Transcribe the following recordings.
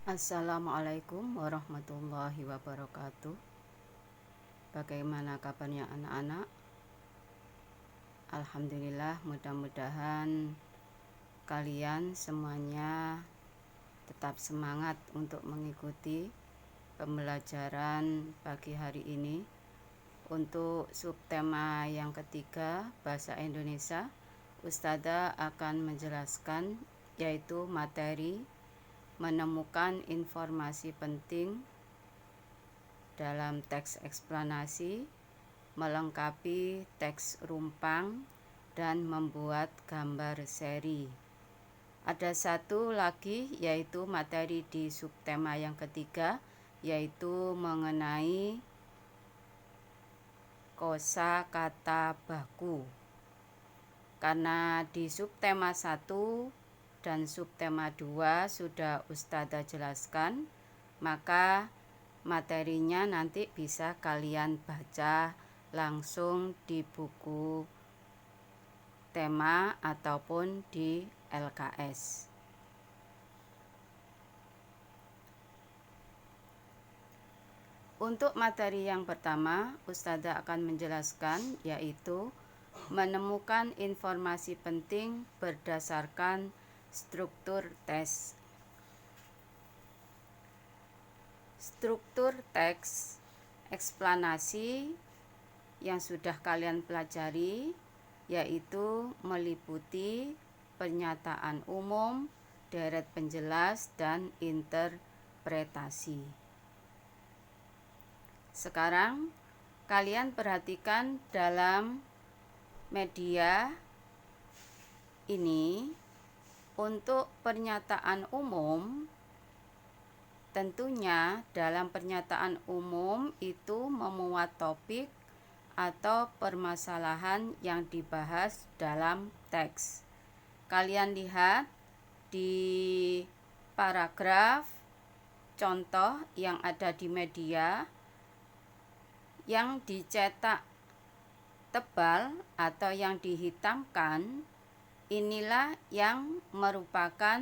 Assalamualaikum warahmatullahi wabarakatuh. Bagaimana kabarnya anak-anak? Alhamdulillah, mudah-mudahan kalian semuanya tetap semangat untuk mengikuti pembelajaran pagi hari ini. Untuk subtema yang ketiga, bahasa Indonesia, Ustadzah akan menjelaskan yaitu materi menemukan informasi penting dalam teks eksplanasi, melengkapi teks rumpang, dan membuat gambar seri. Ada satu lagi yaitu materi di subtema yang ketiga, yaitu mengenai kosakata baku. Karena di subtema 1 dan subtema 2 sudah Ustadzah jelaskan, maka materinya nanti bisa kalian baca langsung di buku tema ataupun di LKS. Untuk materi yang pertama, Ustadzah akan menjelaskan yaitu menemukan informasi penting berdasarkan struktur teks. Struktur teks eksplanasi yang sudah kalian pelajari yaitu meliputi pernyataan umum, deret penjelas, dan interpretasi. Sekarang kalian perhatikan dalam media ini. Untuk pernyataan umum, tentunya dalam pernyataan umum itu memuat topik atau permasalahan yang dibahas dalam teks. Kalian lihat di paragraf contoh yang ada di media yang dicetak tebal atau yang dihitamkan. Inilah yang merupakan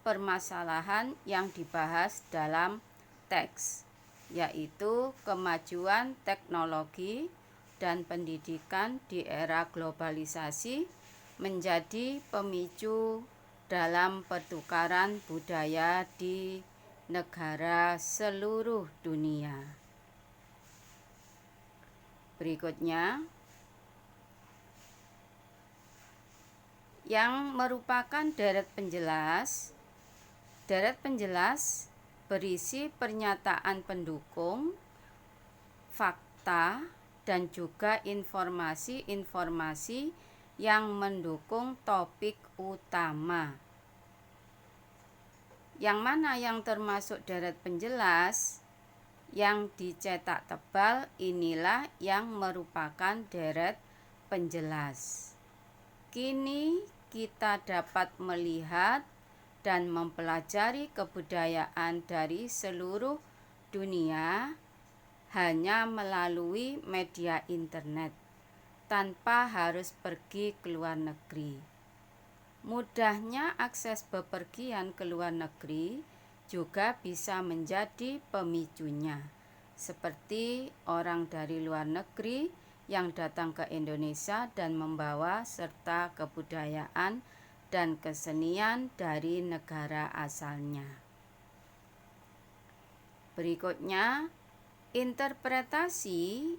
permasalahan yang dibahas dalam teks, yaitu kemajuan teknologi dan pendidikan di era globalisasi menjadi pemicu dalam pertukaran budaya di negara seluruh dunia. Berikutnya, yang merupakan deret penjelas. Deret penjelas berisi pernyataan pendukung, fakta, dan juga informasi-informasi yang mendukung topik utama. Yang mana yang termasuk deret penjelas? Yang dicetak tebal inilah yang merupakan deret penjelas. Kini kita dapat melihat dan mempelajari kebudayaan dari seluruh dunia hanya melalui media internet, tanpa harus pergi ke luar negeri. Mudahnya akses bepergian ke luar negeri juga bisa menjadi pemicunya, seperti orang dari luar negeri yang datang ke Indonesia dan membawa serta kebudayaan dan kesenian dari negara asalnya. Berikutnya, interpretasi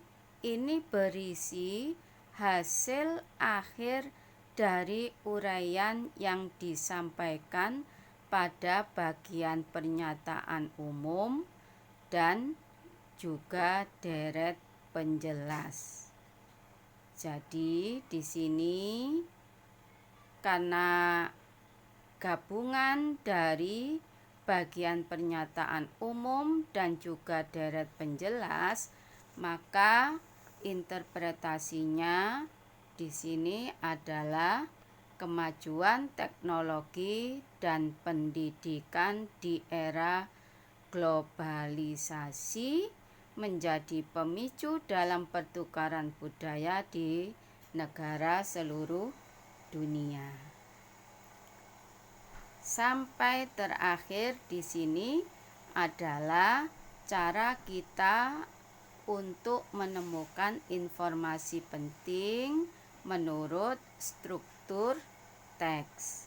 ini berisi hasil akhir dari uraian yang disampaikan pada bagian pernyataan umum dan juga deret penjelas. Jadi di sini karena gabungan dari bagian pernyataan umum dan juga deret penjelas, maka interpretasinya di sini adalah kemajuan teknologi dan pendidikan di era globalisasi menjadi pemicu dalam pertukaran budaya di negara seluruh dunia. Sampai terakhir di sini adalah cara kita untuk menemukan informasi penting menurut struktur teks.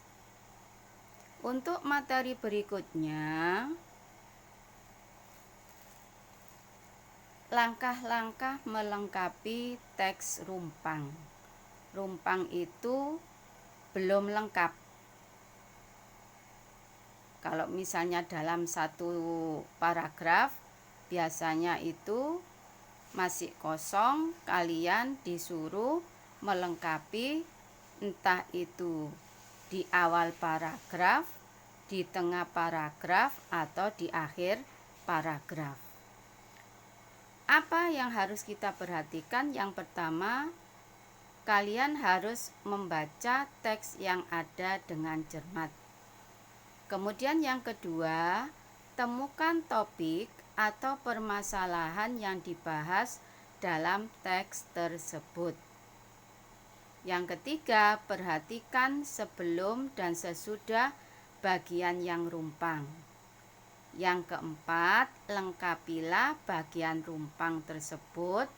Untuk materi berikutnya, langkah-langkah melengkapi teks rumpang. Rumpang itu belum lengkap. Kalau misalnya dalam satu paragraf, biasanya itu masih kosong, kalian disuruh melengkapi entah itu di awal paragraf, di tengah paragraf, atau di akhir paragraf. Apa yang harus kita perhatikan? Yang pertama, kalian harus membaca teks yang ada dengan cermat. Kemudian yang kedua, temukan topik atau permasalahan yang dibahas dalam teks tersebut. Yang ketiga, perhatikan sebelum dan sesudah bagian yang rumpang. Yang keempat, lengkapilah bagian rumpang tersebut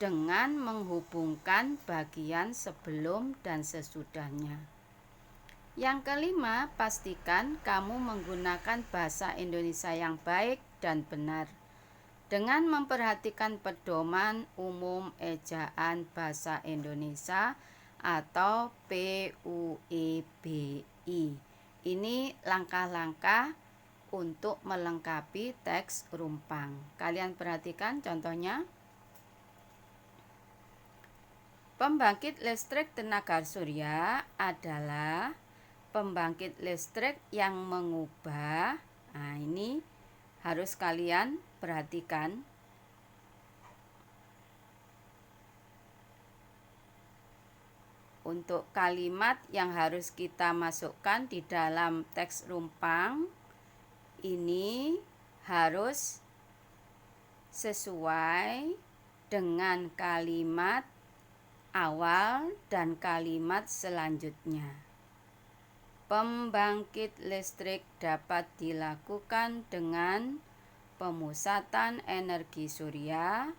dengan menghubungkan bagian sebelum dan sesudahnya. Yang kelima, pastikan kamu menggunakan bahasa Indonesia yang baik dan benar dengan memperhatikan pedoman umum ejaan bahasa Indonesia atau PUEBI. Ini langkah-langkah untuk melengkapi teks rumpang. Kalian perhatikan contohnya. Pembangkit listrik tenaga surya adalah pembangkit listrik yang mengubah. Nah, ini harus kalian perhatikan. Untuk kalimat yang harus kita masukkan di dalam teks rumpang, ini harus sesuai dengan kalimat awal dan kalimat selanjutnya. Pembangkit listrik dapat dilakukan dengan pemusatan energi surya.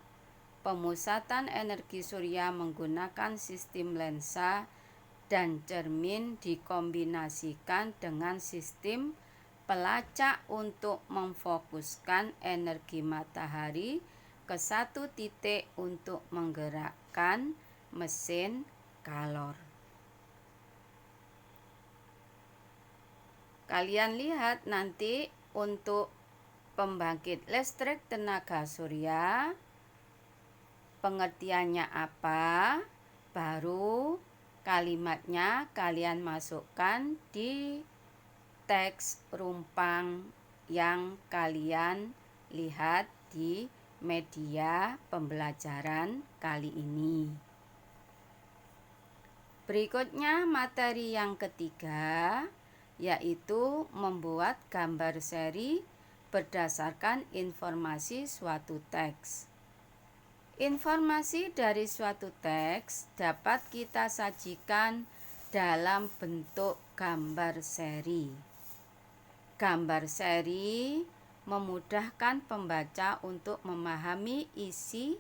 Pemusatan energi surya menggunakan sistem lensa dan cermin dikombinasikan dengan sistem pelacak untuk memfokuskan energi matahari ke satu titik untuk menggerakkan mesin kalor. Kalian lihat nanti untuk pembangkit listrik tenaga surya, pengertiannya apa, baru kalimatnya kalian masukkan di teks rumpang yang kalian lihat di media pembelajaran kali ini. Berikutnya materi yang ketiga, yaitu membuat gambar seri berdasarkan informasi suatu teks. Informasi dari suatu teks dapat kita sajikan dalam bentuk gambar seri. Gambar seri memudahkan pembaca untuk memahami isi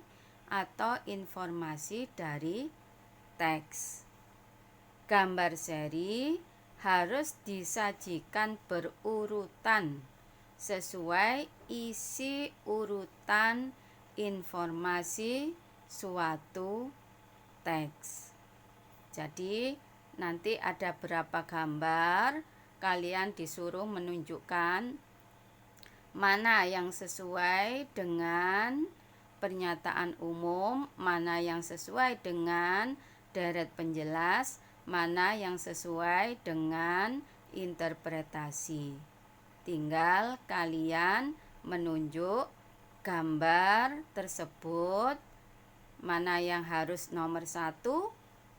atau informasi dari teks. Gambar seri harus disajikan berurutan sesuai isi urutan informasi suatu teks. Jadi nanti ada berapa gambar, kalian disuruh menunjukkan mana yang sesuai dengan pernyataan umum, mana yang sesuai dengan deret penjelas, mana yang sesuai dengan interpretasi. Tinggal kalian menunjuk gambar tersebut, mana yang harus nomor 1,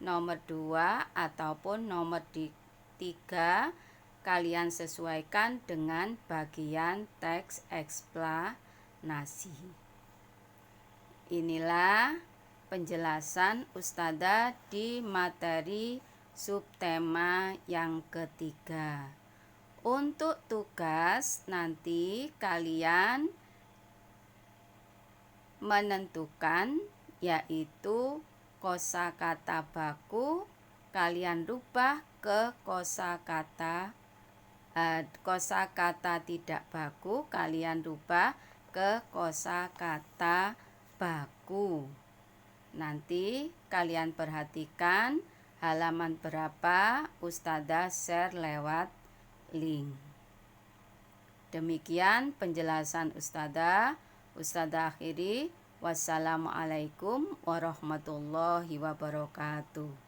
nomor 2, ataupun nomor 3. Kalian sesuaikan dengan bagian teks eksplanasi. Inilah penjelasan Ustadzah di materi subtema yang ketiga. Untuk tugas nanti kalian menentukan yaitu kosakata baku kalian rubah ke kosakata tidak baku kalian rubah ke kosakata baku. Nanti kalian perhatikan halaman berapa Ustadzah share lewat link. Demikian penjelasan Ustadzah akhiri. Wassalamualaikum warahmatullahi wabarakatuh.